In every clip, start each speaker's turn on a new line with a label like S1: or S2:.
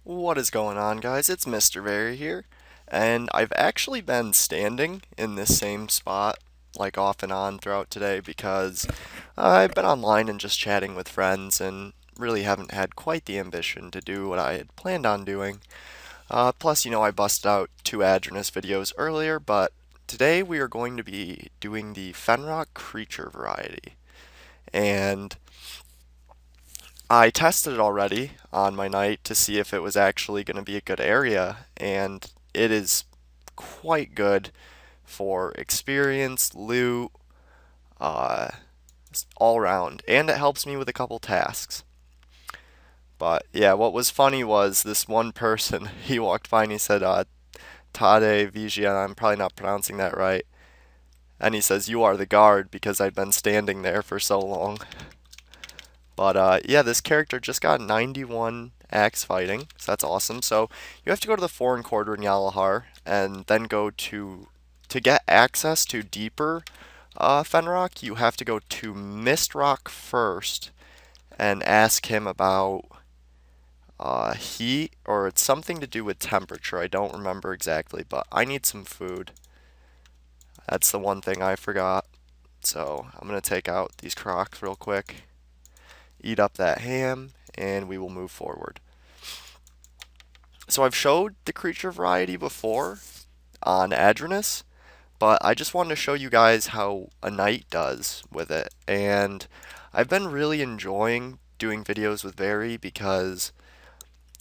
S1: What is going on, guys? It's MrVerry here, and I've actually been standing in this same spot like off and on throughout today because I've been online and just chatting with friends and really haven't had quite the ambition to do what I had planned on doing. Plus, I busted out two Adronus videos earlier, but today we are going to be doing the Fenrock creature variety. And I tested it already on my night to see if it was actually going to be a good area, and it is quite good for experience, loot, uh, all around, and it helps me with a couple tasks. But yeah, what was funny was this one person, he walked by and he said, Tade Vigia, I'm probably not pronouncing that right, and he says, "You are the guard," because I'd been standing there for so long. But yeah, this character just got 91 axe fighting, so that's awesome. So you have to go to the foreign quarter in Yalahar, and then go to get access to deeper Fenrock. You have to go to Mistrock first and ask him about heat, or it's something to do with temperature. I don't remember exactly, but I need some food. That's the one thing I forgot. So I'm gonna take out these crocs real quick, eat up that ham, and we will move forward. So I've showed the creature variety before on Adronus, but I just wanted to show you guys how a knight does with it. And I've been really enjoying doing videos with Verry because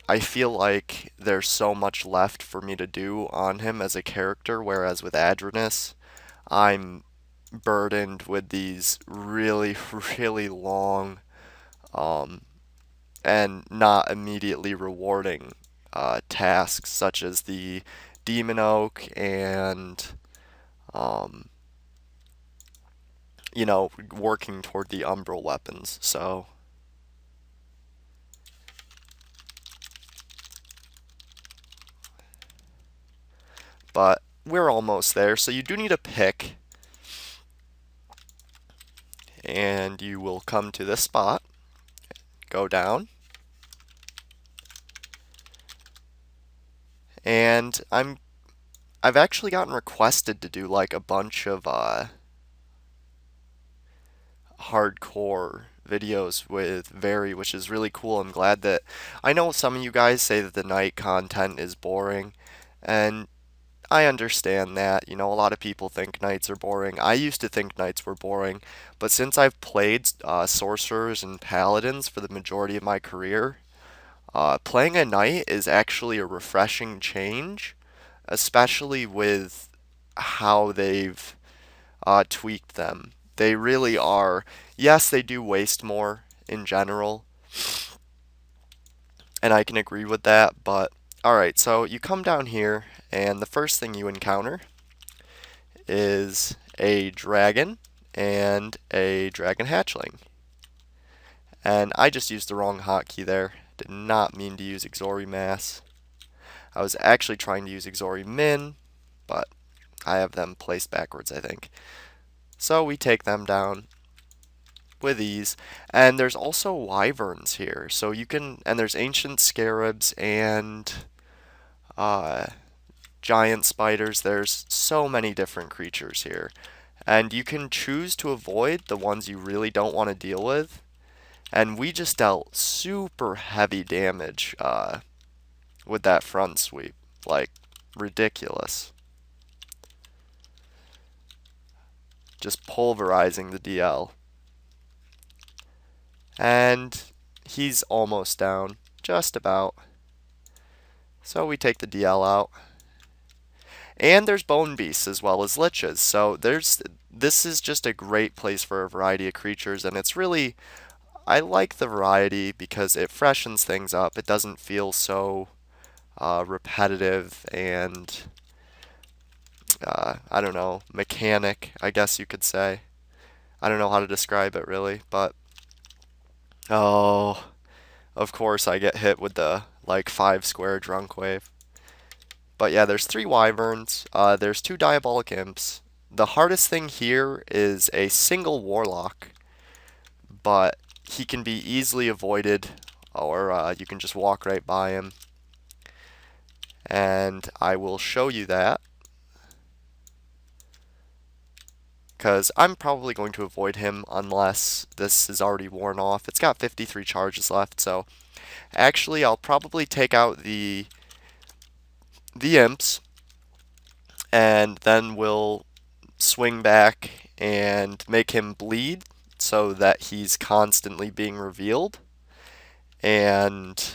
S1: I feel like there's so much left for me to do on him as a character, whereas with Adronus, I'm burdened with these really, really long um, and not immediately rewarding tasks such as the Demon Oak and um, working toward the Umbral weapons. So, but we're almost there. So you do need a pick, and you will come to this spot, go down, and I've actually gotten requested to do like a bunch of hardcore videos with Verry, which is really cool. I'm glad that I know some of you guys say that the night content is boring, and I understand that. A lot of people think knights are boring. I used to think knights were boring, but since I've played sorcerers and paladins for the majority of my career, playing a knight is actually a refreshing change, especially with how they've tweaked them. They really are. Yes, they do waste more in general, and I can agree with that, but alright, so you come down here, and the first thing you encounter is a dragon and a dragon hatchling. And I just used the wrong hotkey there. Did not mean to use Exori Mass. I was actually trying to use Exori Min, but I have them placed backwards, I think. So we take them down with ease. And there's also wyverns here. So you can, and there's ancient scarabs and uh, giant spiders. There's so many different creatures here. And you can choose to avoid the ones you really don't want to deal with. And we just dealt super heavy damage with that front sweep. Like, ridiculous. Just pulverizing the DL. And he's almost down. Just about. So we take the DL out. And there's bone beasts as well as liches. So this is just a great place for a variety of creatures, and it's really, I like the variety because it freshens things up. It doesn't feel so repetitive and I don't know, mechanic, I guess you could say. I don't know how to describe it really, but oh, of course I get hit with the like 5 square drunk wave. But yeah, there's 3 wyverns. There's 2 diabolic imps. The hardest thing here is a single warlock, but he can be easily avoided, or you can just walk right by him. And I will show you that, because I'm probably going to avoid him unless this is already worn off. It's got 53 charges left, so actually I'll probably take out the imps, and then we'll swing back and make him bleed so that he's constantly being revealed, and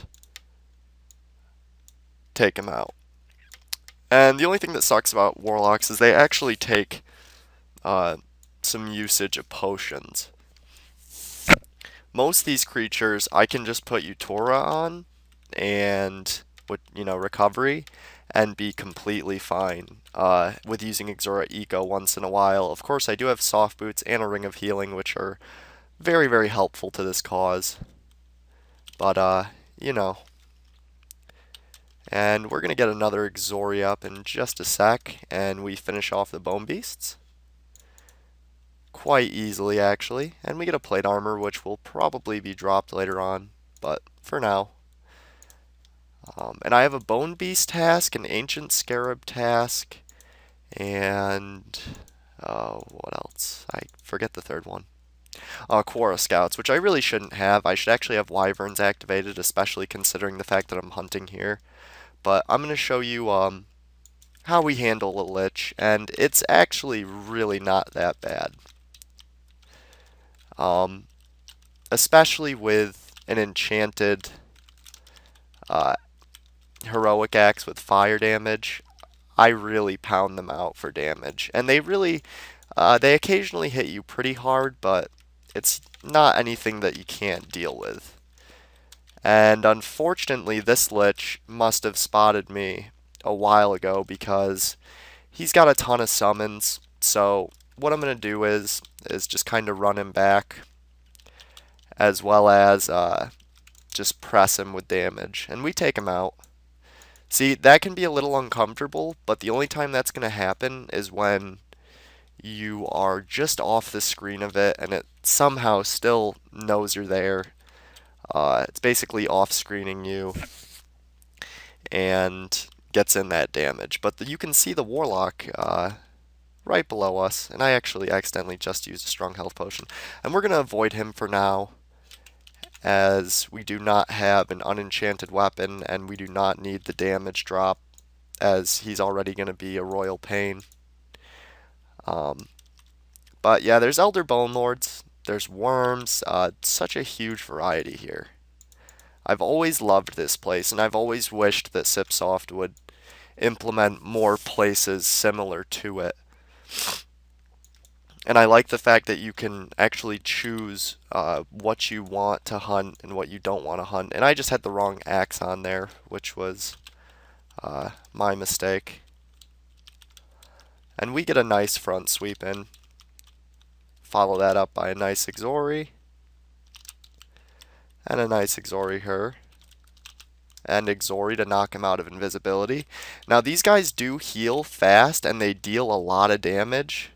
S1: take him out. And the only thing that sucks about warlocks is they actually take some usage of potions. Most of these creatures I can just put Eutora on and with recovery and be completely fine with using Exora Eco once in a while. Of course, I do have soft boots and a ring of healing, which are very, very helpful to this cause. But you know. And we're gonna get another Exori up in just a sec, and we finish off the Bone Beasts quite easily, actually. And we get a plate armor, which will probably be dropped later on, but for now. And I have a Bone Beast task, an Ancient Scarab task, and what else? I forget the third one. Quora Scouts, which I really shouldn't have. I should actually have Wyverns activated, especially considering the fact that I'm hunting here. But I'm going to show you how we handle a Lich, and it's actually really not that bad. Especially with an enchanted heroic axe with fire damage, I really pound them out for damage. And they really, they occasionally hit you pretty hard, but it's not anything that you can't deal with. And unfortunately, this Lich must have spotted me a while ago because he's got a ton of summons. So what I'm going to do is just kind of run him back, as well as just press him with damage. And we take him out. See, that can be a little uncomfortable, but the only time that's going to happen is when you are just off the screen of it and it somehow still knows you're there. It's basically off-screening you and gets in that damage. But you can see the Warlock right below us, and I actually accidentally just used a strong health potion. And we're going to avoid him for now, as we do not have an unenchanted weapon, and we do not need the damage drop, as he's already going to be a royal pain. But yeah, there's Elder Bone Lords, there's Wyrms, such a huge variety here. I've always loved this place, and I've always wished that Cipsoft would implement more places similar to it. And I like the fact that you can actually choose what you want to hunt and what you don't want to hunt. And I just had the wrong axe on there, which was my mistake. And we get a nice front sweep in. Follow that up by a nice Exori. And a nice Exori her. And Exori to knock him out of invisibility. Now these guys do heal fast and they deal a lot of damage.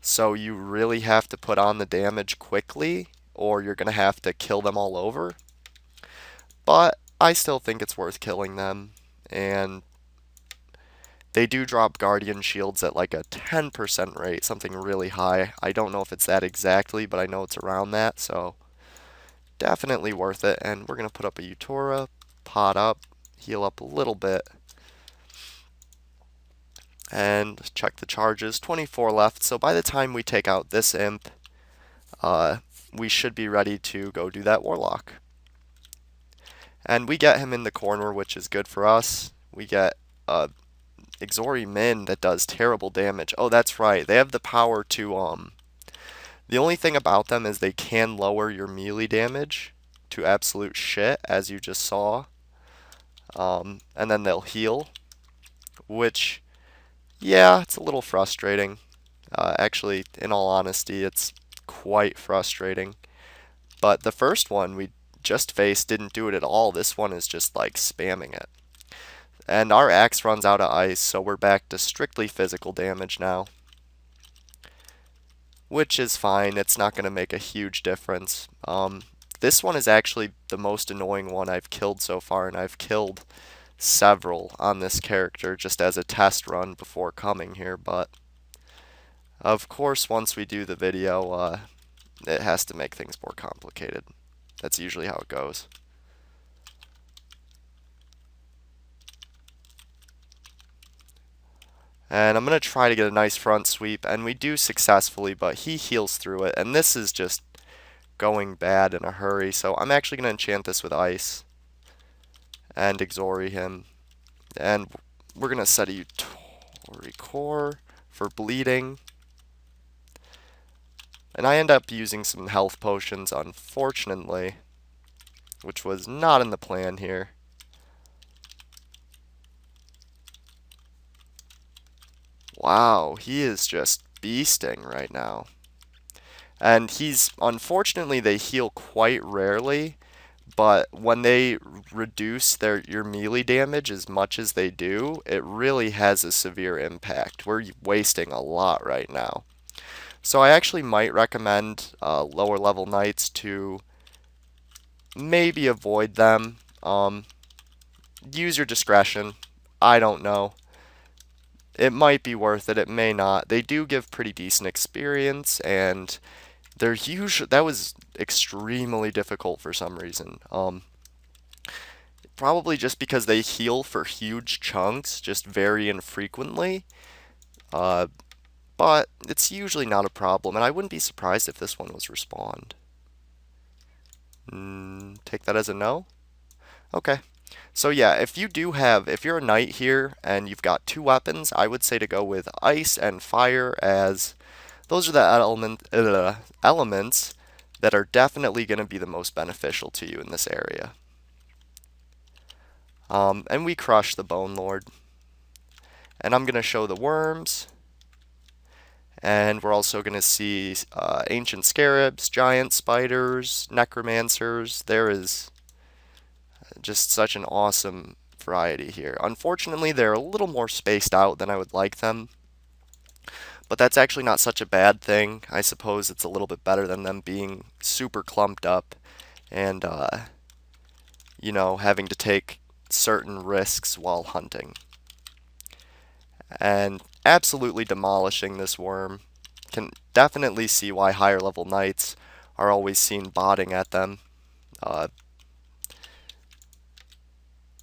S1: So you really have to put on the damage quickly, or you're going to have to kill them all over. But I still think it's worth killing them. And they do drop Guardian Shields at like a 10% rate, something really high. I don't know if it's that exactly, but I know it's around that, so definitely worth it. And we're going to put up a Eutora, pot up, heal up a little bit. And check the charges, 24 left, so by the time we take out this imp, we should be ready to go do that Warlock. And we get him in the corner, which is good for us. We get Exori Min that does terrible damage. Oh, that's right, they have the power to, the only thing about them is they can lower your melee damage to absolute shit, as you just saw. And then they'll heal, which, yeah, it's a little frustrating. Actually, in all honesty, it's quite frustrating. But the first one we just faced didn't do it at all. This one is just like spamming it. And our axe runs out of ice, so we're back to strictly physical damage now. Which is fine, it's not going to make a huge difference. This one is actually the most annoying one I've killed so far, and I've killed several on this character just as a test run before coming here, but of course once we do the video, it has to make things more complicated. That's usually how it goes. And I'm going to try to get a nice front sweep, and we do successfully, but he heals through it, and this is just going bad in a hurry, so I'm actually going to enchant this with ice and Exori him, and we're going to set a Utori Core for bleeding, and I end up using some health potions, unfortunately, which was not in the plan here. Wow, he is just beasting right now. And unfortunately, they heal quite rarely, but when they reduce your melee damage as much as they do, it really has a severe impact. We're wasting a lot right now. So I actually might recommend lower level knights to maybe avoid them. Use your discretion. I don't know. It might be worth it, it may not. They do give pretty decent experience, and that was extremely difficult for some reason. Probably just because they heal for huge chunks, just very infrequently. But it's usually not a problem, and I wouldn't be surprised if this one was respawned. Take that as a no? Okay. So yeah, if you're a knight here and you've got two weapons, I would say to go with ice and fire, as those are the elements that are definitely going to be the most beneficial to you in this area. And we crush the Bone Lord. And I'm going to show the Wyrms. And we're also going to see ancient scarabs, giant spiders, necromancers. There is just such an awesome variety here. Unfortunately, they're a little more spaced out than I would like them, but that's actually not such a bad thing. I suppose it's a little bit better than them being super clumped up and, having to take certain risks while hunting. And absolutely demolishing this Wyrm. Can definitely see why higher level knights are always seen botting at them.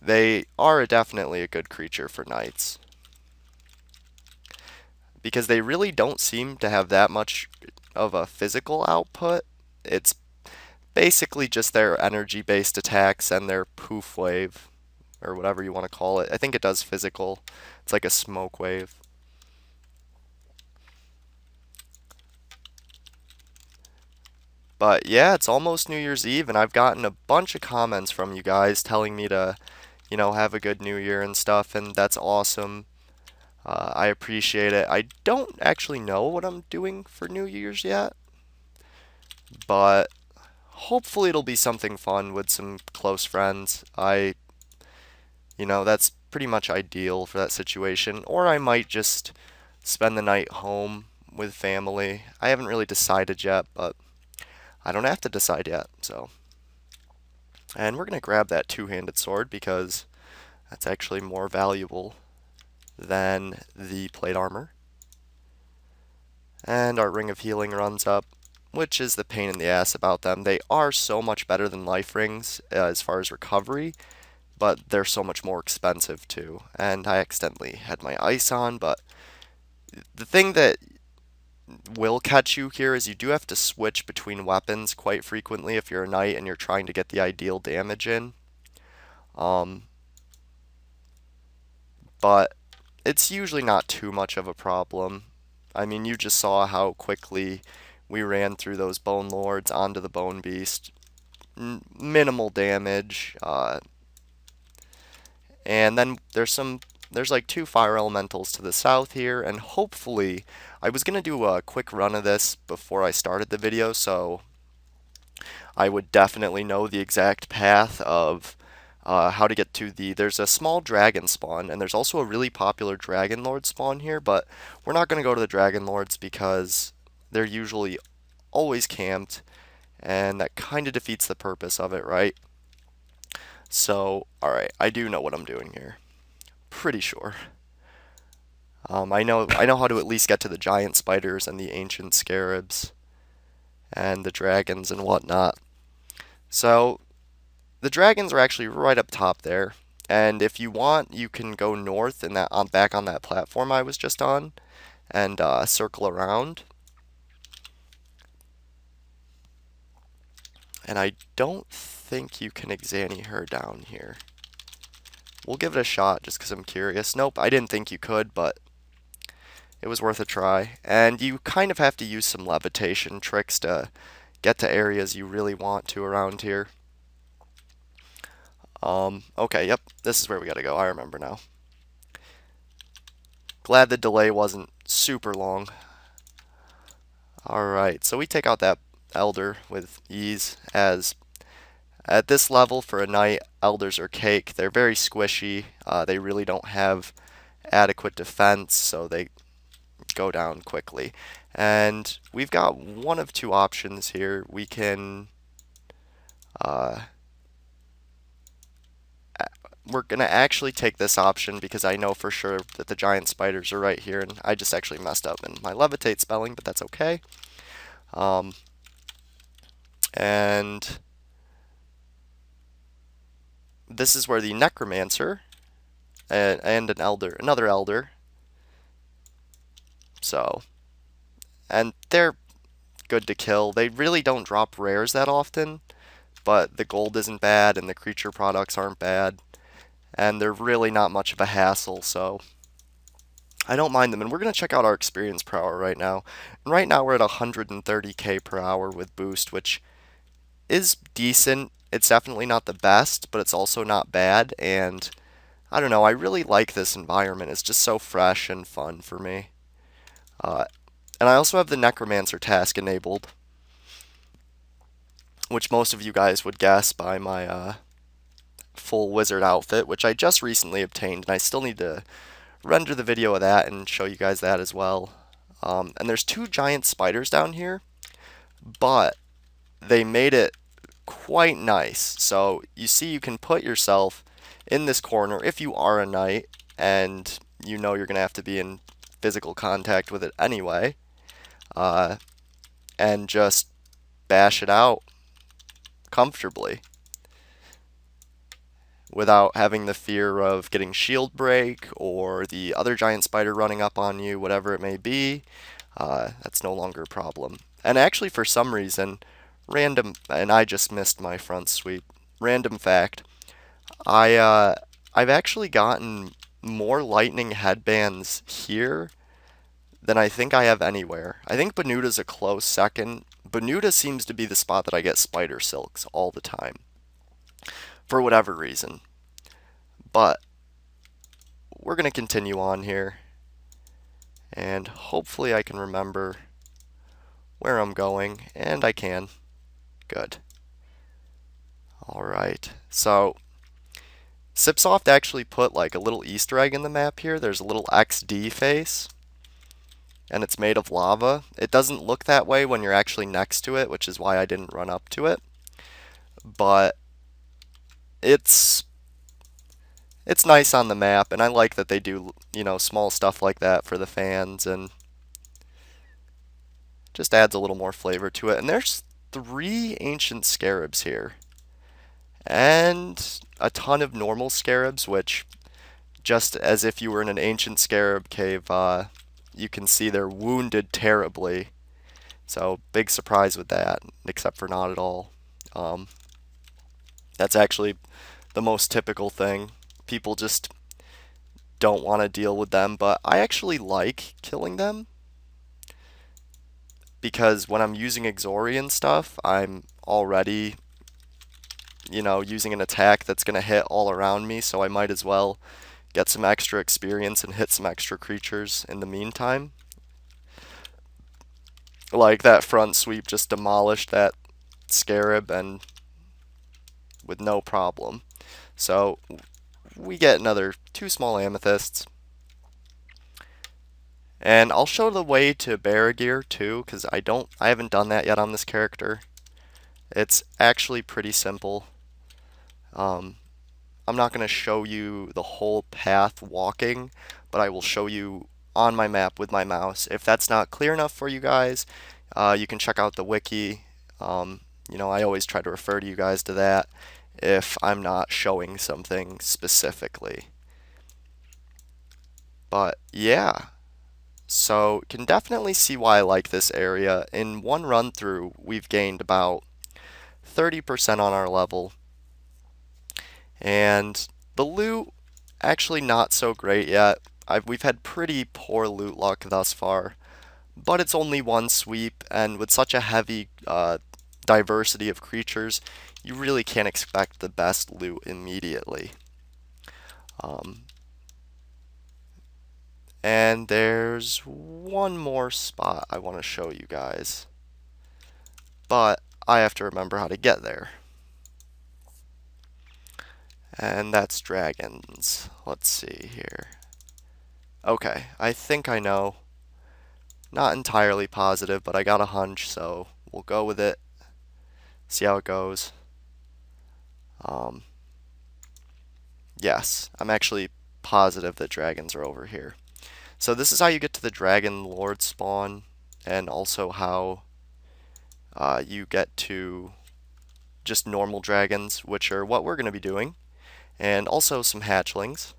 S1: They are definitely a good creature for knights, because they really don't seem to have that much of a physical output. It's basically just their energy-based attacks and their poof wave, or whatever you want to call it. I think it does physical. It's like a smoke wave. But yeah, it's almost New Year's Eve, and I've gotten a bunch of comments from you guys telling me to, have a good New Year and stuff, and that's awesome. I appreciate it. I don't actually know what I'm doing for New Year's yet, but hopefully it'll be something fun with some close friends. That's pretty much ideal for that situation. Or I might just spend the night home with family. I haven't really decided yet, but I don't have to decide yet, so. And we're going to grab that two-handed sword because that's actually more valuable than the plate armor. And our Ring of Healing runs up, which is the pain in the ass about them. They are so much better than life rings as far as recovery, but they're so much more expensive too. And I accidentally had my ice on, but the thing that will catch you here is you do have to switch between weapons quite frequently if you're a knight and you're trying to get the ideal damage in. But it's usually not too much of a problem. I mean, you just saw how quickly we ran through those Bone Lords onto the Bone Beast. Minimal damage. And then there's like two fire elementals to the south here, and hopefully, I was going to do a quick run of this before I started the video, so I would definitely know the exact path of how to get to there's a small dragon spawn, and there's also a really popular dragon lord spawn here, but we're not going to go to the dragon lords because they're usually always camped, and that kind of defeats the purpose of it, right? So, alright, I do know what I'm doing here. Pretty sure. I know how to at least get to the giant spiders and the ancient scarabs and the dragons and whatnot. So, the dragons are actually right up top there. And if you want, you can go north and that on back on that platform I was just on and circle around. And I don't think you can examine her down here. We'll give it a shot just because I'm curious. Nope, I didn't think you could, but it was worth a try. And you kind of have to use some levitation tricks to get to areas you really want to around here. Okay, yep, this is where we gotta go. I remember now. Glad the delay wasn't super long. Alright, so we take out that elder with ease, as at this level for a knight, elders are cake. They're very squishy. They really don't have adequate defense, so they go down quickly. And we've got one of two options here. We can we're going to actually take this option because I know for sure that the giant spiders are right here, and I just actually messed up in my levitate spelling, but that's okay. And this is where the necromancer and another elder. So, and they're good to kill. They really don't drop rares that often, but the gold isn't bad and the creature products aren't bad. And they're really not much of a hassle, so I don't mind them. And we're going to check out our experience per hour right now. And right now we're at 130k per hour with boost, which is decent. It's definitely not the best, but it's also not bad. And I don't know, I really like this environment. It's just so fresh and fun for me. And I also have the Necromancer task enabled, which most of you guys would guess by my full wizard outfit, which I just recently obtained, and I still need to render the video of that and show you guys that as well. And there's two giant spiders down here, but they made it quite nice. So you see, you can put yourself in this corner if you are a knight and you know you're going to have to be in physical contact with it anyway, and just bash it out comfortably without having the fear of getting shield break or the other giant spider running up on you, whatever it may be. That's no longer a problem. And actually, for some reason, and I just missed my front sweep. Random fact, I've actually gotten more lightning headbands here than I think I have anywhere. I think Benuta's a close second. Benuta seems to be the spot that I get spider silks all the time, for whatever reason. But we're going to continue on here, and hopefully I can remember where I'm going, and I can. Good. Alright, so Sipsoft actually put like a little Easter egg in the map here. There's a little XD face, and it's made of lava. It doesn't look that way when you're actually next to it, which is why I didn't run up to it. But it's nice on the map, and I like that they do, you know, small stuff like that for the fans, and just adds a little more flavor to it. And there's 3 ancient scarabs here, and a ton of normal scarabs, which, just as if you were in an ancient scarab cave, you can see they're wounded terribly. So, big surprise with that, except for not at all. That's actually the most typical thing. People just don't want to deal with them, but I actually like killing them, because when I'm using Exorian stuff, I'm already, you know, using an attack that's going to hit all around me, so I might as well get some extra experience and hit some extra creatures in the meantime. Like that front sweep just demolished that scarab and with no problem. So we get another 2 small amethysts. And I'll show the way to Baragir too, because I haven't done that yet on this character. It's actually pretty simple. I'm not going to show you the whole path walking, but I will show you on my map with my mouse. If that's not clear enough for you guys, you can check out the wiki. I always try to refer to you guys to that if I'm not showing something specifically. But yeah, so can definitely see why I like this area. In one run through, we've gained about 30% on our level. And the loot, actually not so great yet. We've had pretty poor loot luck thus far, but it's only one sweep, and with such a heavy diversity of creatures, you really can't expect the best loot immediately. And there's one more spot I want to show you guys, but I have to remember how to get there. And that's dragons. Let's see here. Okay, I think I know. Not entirely positive, but I got a hunch, so we'll go with it. See how it goes. Yes, I'm actually positive that dragons are over here. So this is how you get to the Dragon Lord spawn, and also how you get to just normal dragons, which are what we're going to be doing, and also some hatchlings.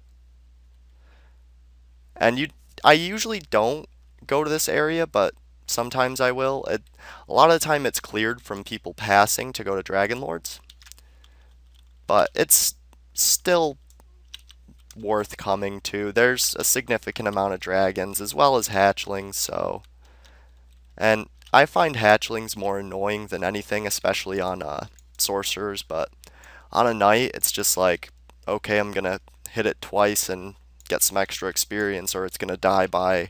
S1: And I usually don't go to this area, but sometimes I will. A lot of the time it's cleared from people passing to go to Dragon Lords, but it's still worth coming to. There's a significant amount of dragons as well as hatchlings, so. And I find hatchlings more annoying than anything, especially on sorcerers, but on a knight, it's just like, okay, I'm gonna hit it twice and get some extra experience, or it's gonna die by,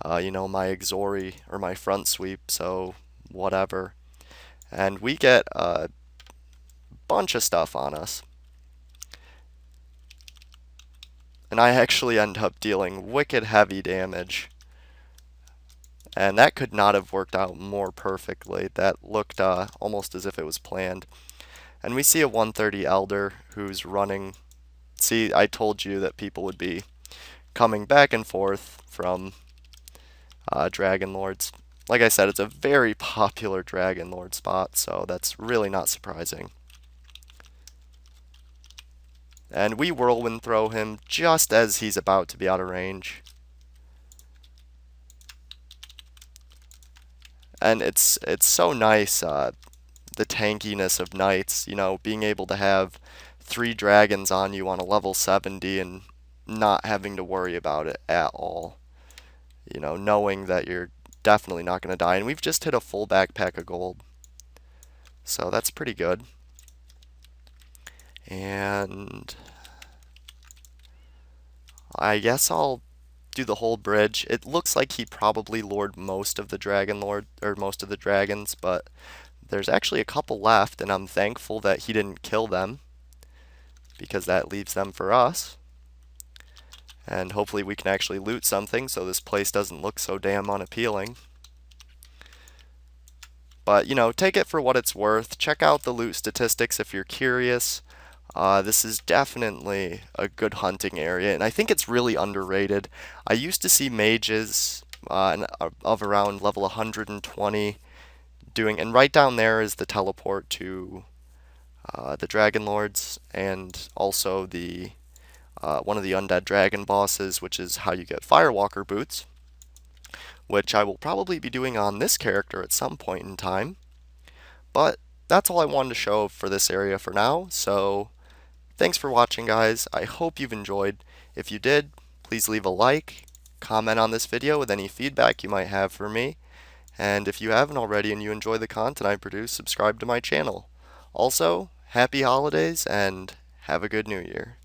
S1: my Exori or my front sweep, so whatever. And we get a bunch of stuff on us. And I actually end up dealing wicked heavy damage. And that could not have worked out more perfectly. That looked almost as if it was planned. And we see a 130 Elder who's running. See, I told you that people would be coming back and forth from Dragon Lords. Like I said, it's a very popular Dragon Lord spot, so that's really not surprising. And we whirlwind throw him just as he's about to be out of range. And it's so nice, the tankiness of knights, being able to have 3 dragons on you on a level 70 and not having to worry about it at all. Knowing that you're definitely not going to die. And we've just hit a full backpack of gold. So that's pretty good. And I guess I'll do the whole bridge. It looks like he probably lured most of the most of the dragons, but there's actually a couple left, and I'm thankful that he didn't kill them, because that leaves them for us. And hopefully we can actually loot something so this place doesn't look so damn unappealing. But, take it for what it's worth. Check out the loot statistics if you're curious. This is definitely a good hunting area, and I think it's really underrated. I used to see mages of around level 120 doing, and right down there is the teleport to the Dragon Lords, and also the one of the undead dragon bosses, which is how you get Firewalker boots, which I will probably be doing on this character at some point in time. But that's all I wanted to show for this area for now, so thanks for watching, guys. I hope you've enjoyed. If you did, please leave a like, comment on this video with any feedback you might have for me, and if you haven't already and you enjoy the content I produce, subscribe to my channel. Also, happy holidays and have a good new year.